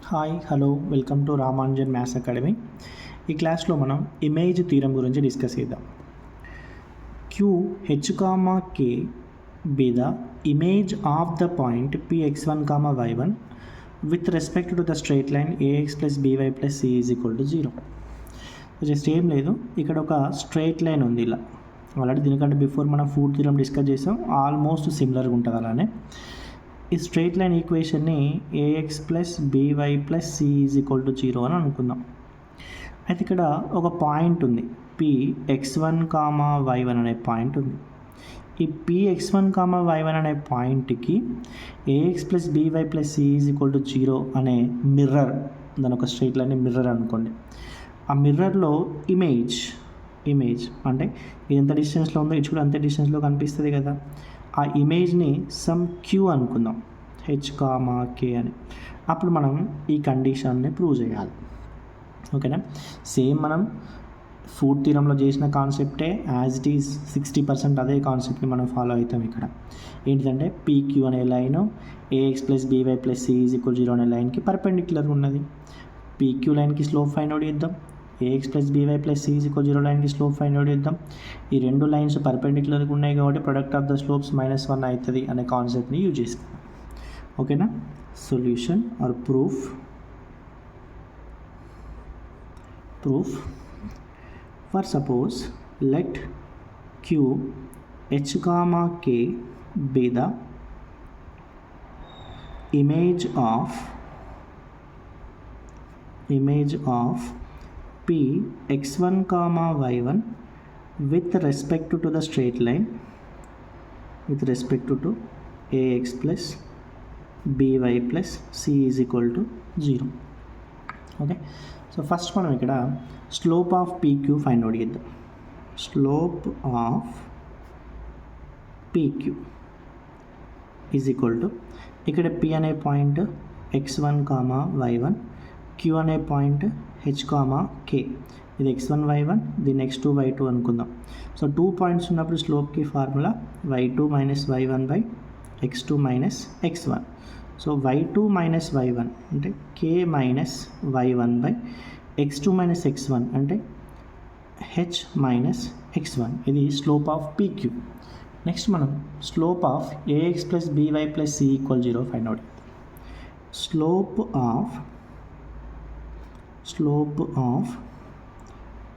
Hi hello welcome to Ramanujan maths academy. ఈ క్లాస్లో మనం ఇమేజ్ థీరం గురించి డిస్కస్ చేద్దాం. Queue H comma K be the image of the point px1 comma y1 with respect to the straight line ax plus by plus c is equal to 0. Just ఏం లేదు, ఇక్కడ ఒక straight line ఉంది ఇలా. Already దీనికంటే before మనం food theorem discuss చేసాం, almost సిమిలర్గా ఉంటుంది. అలానే ఈ స్ట్రైట్ లైన్ ఈక్వేషన్ని ax plus by plus c is equal to 0 అని అనుకుందాం. అయితే ఇక్కడ ఒక పాయింట్ ఉంది, px1 కామా y1 అనే పాయింట్ ఉంది. ఈ px1 కామా y1 అనే పాయింట్కి ax plus by plus c is equal to 0 అనే మిర్రర్, దాని ఒక స్ట్రైట్ లైన్ మిర్రర్ అనుకోండి. ఆ మిర్రర్లో ఇమేజ్ అంటే ఇది ఎంత డిస్టెన్స్లో ఉందో ఇది కూడా అంతే డిస్టెన్స్లో కనిపిస్తుంది కదా. ఆ ఇమేజ్ని సమ్ క్యూ అనుకుందాం, హెచ్ కామా కే అని. అప్పుడు మనం ఈ కండిషన్ని ప్రూవ్ చేయాలి. ఓకేనా. సేమ్ మనం ఫుడ్ థీరంలో చేసిన కాన్సెప్టే యాజ్ ఇట్ ఈజ్ 60% అదే కాన్సెప్ట్ని మనం ఫాలో అవుతాం. ఇక్కడ ఏంటిదంటే పీక్యూ అనే line a x plus b y plus c is equal 0 అనే లైన్కి పర్పెండిక్యులర్ ఉన్నది. పీక్యూ లైన్కి స్లోప్ ఫైండ్ అవుట్ చేద్దాం. A x plus b y plus c is equal 0 లైన్కి స్లోప్ ఫైండ్ అవుట్ చేద్దాం. ఈ రెండు లైన్స్ పర్పెండిక్యులర్గా ఉన్నాయి కాబట్టి ప్రొడక్ట్ ఆఫ్ ద స్లోప్స్ -1 అవుతుంది అనే కాన్సెప్ట్ని యూజ్ చేస్తాం. ఓకేనా. Solution or proof for suppose let queue H comma K be the image of px1 comma y1 with respect to the straight line with respect to ax plus by plus c is equal to 0. Okay, so first మనం ఇక్కడ slope of pq find out చేద్దాం. slope of pq is equal to, ఇక్కడ p అనే point x1 comma y1, q అనే point h comma k. ఇది x1 y1, దీన్ని x2 y2 అనుకుందాం. So 2 points ఉన్నప్పుడు స్లోప్కి formula y2 minus y1 by x2 minus x1. So y2 minus y1 అంటే k minus y1 by x2 minus x1 అంటే h minus x1. ఇది slope of pq. Next మనం slope of ax plus by plus c equal 0 find out. Slope of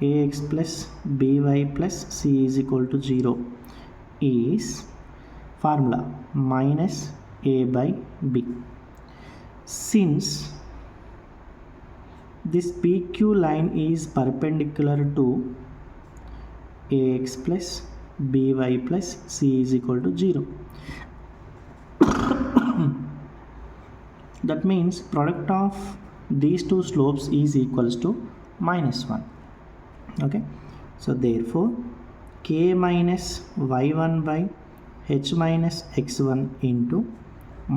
ax plus by plus c is equal to 0 is formula minus a by b. Since this pq line is perpendicular to ax plus by plus c is equal to 0, that means product of these two slopes is equals to -1. Okay, so therefore k minus y1 by h minus x1 into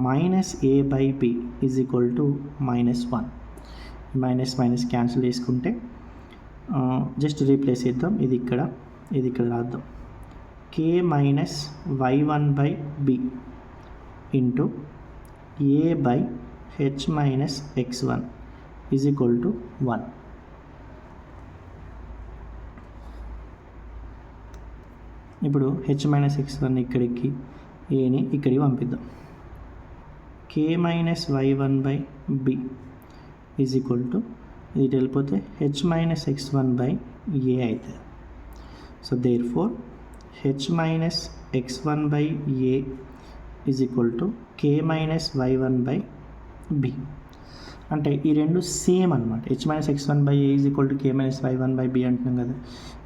minus a by b is equal to -1. Minus cancel చేసుకుంటే just replace చేద్దాం. ఇది ఇక్కడ రాద్దాం. k minus y1 by b into a by h minus x1 is equal to 1. ఇప్పుడు h minus x1 ఇక్కడికి, ఏని ఇక్కడికి పంపిద్దాం. k minus y1 by b is equal to, ఇది వెళ్ళిపోతే h minus x1 by a అవుతుంది. So therefore h minus x1 by a is equal to k minus y1 by b. అంటే ఈ రెండు సేమ్ అనమాట. h minus x1 by a is equal to k minus y1 by b అంటున్నాం కదా.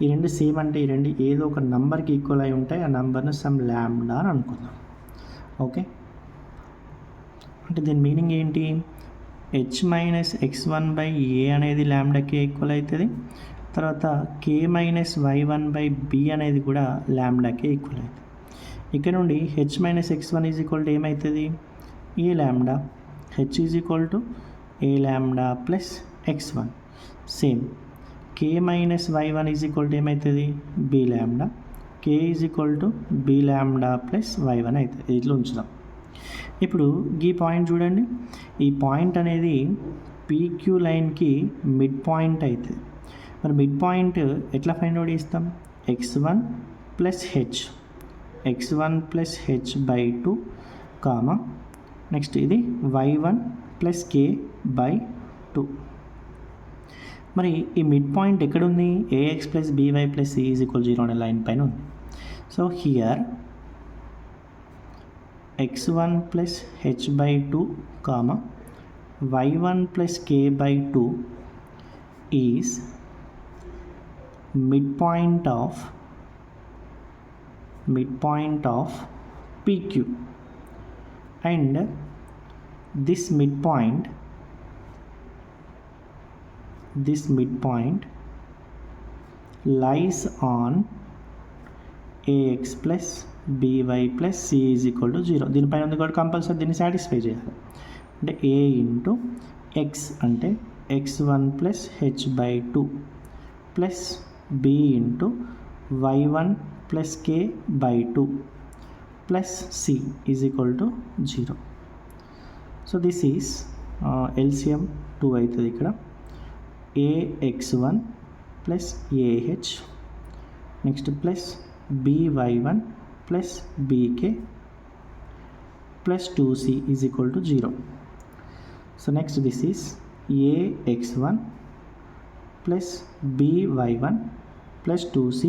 ఈ రెండు same అంటే ఈ రెండు ఏదో ఒక నెంబర్కి ఈక్వల్ అయి ఉంటాయి. ఆ నెంబర్ని సమ్ ల్యాండా అని అనుకుందాం. ఓకే, అంటే దీని మీనింగ్ ఏంటి? h minus x1 by a అనేది ల్యాండాకి ఈక్వల్ అవుతుంది. తర్వాత k minus y1 by b అనేది కూడా ల్యాండాకి ఈక్వల్ అవుతుంది. ఇక్కడ నుండి h minus x1 is equal to ఏమవుతుంది? a ల్యాండా. h is equal to a lambda plus x1. Same k minus y1 is equal to ఏమవుతుంది? b lambda. k is equal to b lambda plus y1 అవుతుంది. ఇట్లా ఉంచుదాం. ఇప్పుడు ఈ point చూడండి, ఈ పాయింట్ అనేది పీక్యూ లైన్కి మిడ్ పాయింట్ అవుతుంది. మరి మిడ్ పాయింట్ ఎట్లా ఫైండ్ అవుట్ చేస్తాం? x1 plus H, x1 plus H by 2 comma next ఇది y1 ప్లస్ కే బై 2. మరి ఈ మిడ్ పాయింట్ ఎక్కడుంది? ax plus by plus c is equal 0 అనే లైన్ పైన ఉంది. So here x1 plus H by 2 comma y1 plus k by 2 is midpoint of PQ, and this midpoint lies on ax plus by plus c is equal to 0. దీనిపైన ఉంది కూడా compulsory దీన్ని satisfy చేయాలి. అంటే a into x అంటే x1 plus H by 2 plus b into y1 plus k by 2 plus c is equal to 0. So this is LCM 2 అవుతుంది ఇక్కడ. ax1 plus ah next plus by1 plus bk plus 2c is equal to 0. So next this is ax1 plus by1 plus 2c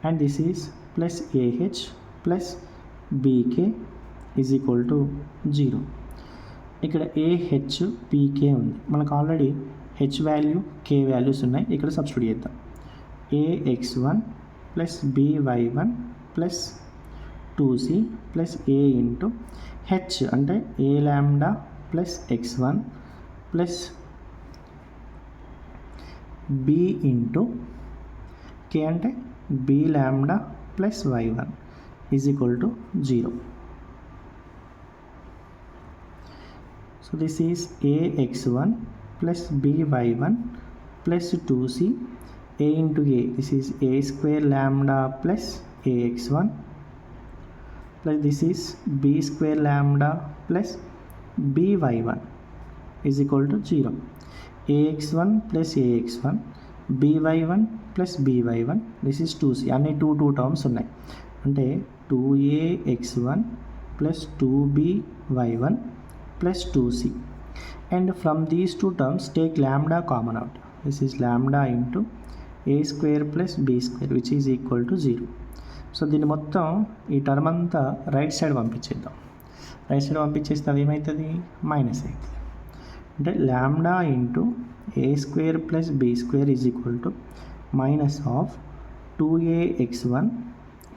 and this is plus ah plus bk is equal to 0. ఇక్కడ ah pk ఉంది, మనకు already h value k values ఉన్నాయి, ఇక్కడ substitute చేద్దాం. ax1 plus by1 plus 2c plus a into h అంటే a lambda plus x1 plus b into k అంటే b lambda plus y1 is equal to 0. So this is ax1 plus by1 plus 2c a into a, this is a square lambda plus ax1 plus this is b square lambda plus by1 is equal to 0. ax1 plus ax1 by1 plus by1 this is 2c, అన్ని 2 terms ఉన్నాయి. అంటే 2ax1 plus 2by1 plus 2c, and from these 2 terms take lambda common out. This is lambda into a square plus b square which is equal to 0. So దీన్ని మొత్తం ఈ term అంతా right side పంపించేద్దాం. Right side పంపించేస్తే అది ఏమవుతుంది? Minus అవుతుంది. అంటే lambda into a square plus b square is equal to minus of 2ax1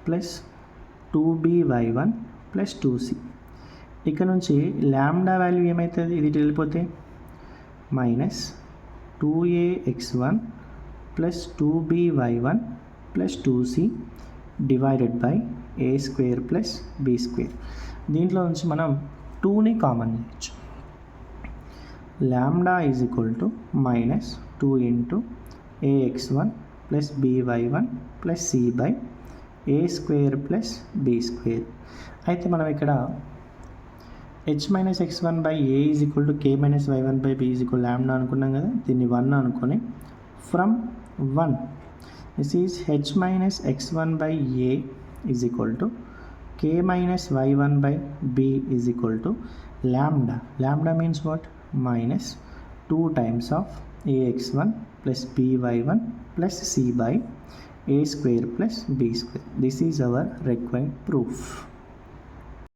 plus 2by1 plus 2c. ఇక్కడ నుంచి లాంబ్డా వాల్యూ ఏమవుతుంది? ఇది వెళ్ళిపోతే minus 2ax1 plus 2by1 plus 2c divided by a square plus b square. దీంట్లో నుంచి మనం 2ని common చేయొచ్చు. Lambda is equal to minus 2 into ax1 plus by1 plus c by a square plus b square. అయితే మనం ఇక్కడ h minus x1 by a is equal to k minus y1 by b is equal lambda అనుకున్నాం కదా, దీన్ని 1 అనుకొని from 1 this is h minus x1 by a is equal to k minus y1 by b is equal to lambda. Lambda means what? Minus 2 times of ax1 plus by1 plus c by a square plus b square. This is our required proof.